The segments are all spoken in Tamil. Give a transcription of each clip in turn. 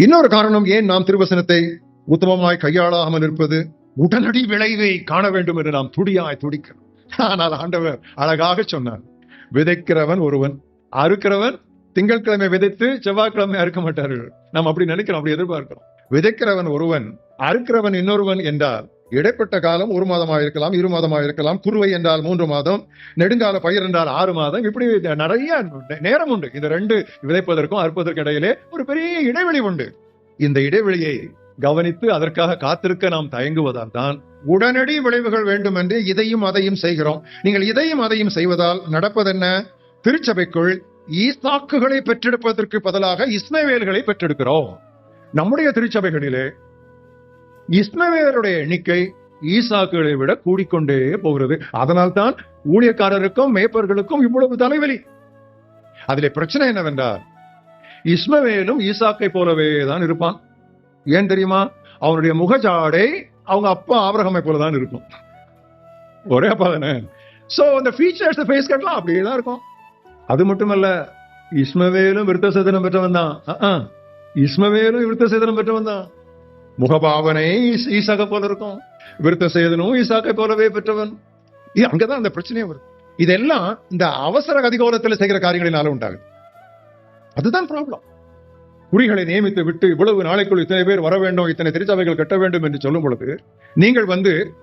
இன்னொரு காரணம் ஏன் நாம் திருவசனத்தை உத்தமமாய் கையாளாமல் இருப்பது, உடனடி விளைவை காண வேண்டும் என்று நாம் துடிக்கிறோம். ஆனால் ஆண்டவர் அழகாக சொன்னார், விதைக்கிறவன் ஒருவன், அறுக்கிறவன் திங்கட்கிழமை விதைத்து செவ்வாய்க்கிழமை அறுக்க மாட்டார்கள். நாம் அப்படி நினைக்கிறோம், அப்படி எதிர்பார்க்கிறோம். விதைக்கிறவன் ஒருவன், அறுக்கிறவன் இன்னொருவன் என்றால் இடைப்பட்ட காலம் 1 மாதமாக இருக்கலாம், 2 மாதமாக இருக்கலாம். குறுவை என்றால் 3 மாதம், நெடுங்கால பயிர் என்றால் 6 மாதம். இப்படி நிறைய நேரம் உண்டு. இந்த 2 விதைப்பதற்கும் அறுப்பதற்கு இடையிலே ஒரு பெரிய இடைவெளி உண்டு. இந்த இடைவெளியை கவனித்து அதற்காக காத்திருக்க நாம் தயங்குவதால் தான் உடனடி விளைவுகள் வேண்டும் என்று இதையும் அதையும் செய்கிறோம். நீங்கள் இதையும் அதையும் செய்வதால் நடப்பதென்ன? திருச்சபைக்குள் ஈசாக்குகளை பெற்றெடுப்பதற்கு பதிலாக இஸ்மவேல்களை பெற்றெடுக்கிறோம். நம்முடைய திருச்சபைகளிலே இஸ்மவேலுடைய எண்ணிக்கை ஈசாக்குகளை விட கூடிக்கொண்டே போகிறது. அதனால் தான் ஊழியக்காரருக்கும் மேய்ப்பர்களுக்கும் இவ்வளவு தலைவலி. அதிலே பிரச்சனை என்னவென்றால், இஸ்மவேலும் ஈசாக்கை போலவே தான் இருப்பான். ஏன் தெரியுமா? அவனுடைய முகஜாடை அவங்க அப்பா ஆபிரகாமை போலதான் இருக்கும். ஒரே அப்பா தானே. சோ அந்த ஃபீச்சர்ஸ், ஃபேஸ் கட்லாம் அப்படியே தான் இருக்கும். அது மட்டுமல்ல, இஸ்மவேலும் விருத்த சேதனம் பெற்றவன் தான். இஸ்மவேலும் விருத்த சேதனம் பெற்றவன் தான். முகபாவனை ஈசாக்கை போல இருக்கும், விருத்த சேதனும் ஈசாக்கை போலவே பெற்றவன். அங்கதான் அந்த பிரச்சனையே வரும். இதெல்லாம் இந்த அவசர கதிகோலத்தில் செய்கிற காரியங்களினால உண்டாகுது. அதுதான் ப்ராப்ளம். குறிகளை நியமித்து விட்டு இவ்வளவு நாளைக்குள் இத்தனை பேர் வர வேண்டும், இத்தனை திருச்சபைகள் கட்ட வேண்டும் என்று சொல்லும் பொழுது நீங்கள்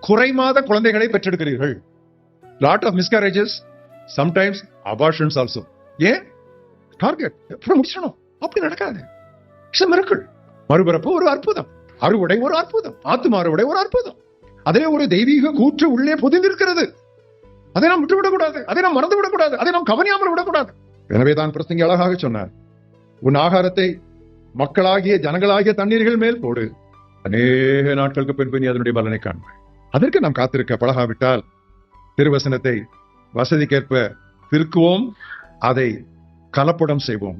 குறைமாத குழந்தைகளை பெற்றெடுக்கிறீர்கள். Lot of miscarriages, sometimes abortions also. ஏன்? டார்கெட் எப்படி முடிச்சணும்? அப்படி நடக்காது. It's a miracle. மறுபிறப்பு ஒரு அற்புதம், அறுவடை ஒரு அற்புதம், ஆத்தும அறுவடை ஒரு அற்புதம். அதிலே ஒரு தெய்வீக கூற்று உள்ளே பொதிந்திருக்கிறது. அதை நாம் விட்டுவிடக்கூடாது, அதை நாம் மறந்து விடக்கூடாது, அதை நாம் கவனியாமல் விடக்கூடாது. எனவே தான் பிரசங்கி அழகாக சொன்னார், உன் ஆகாரத்தை மக்களாகிய ஜனங்களாகிய தண்ணீர்கள் மேல் போடு, அநேக நாட்களுக்கு பின்பு நீ அதனுடைய பலனை காண்பாய். அதற்கு நாம் காத்திருக்க பழகாவிட்டால் திருவசனத்தை வசதிக்கேற்ப திருக்குவோம், அதை கலப்படம் செய்வோம்.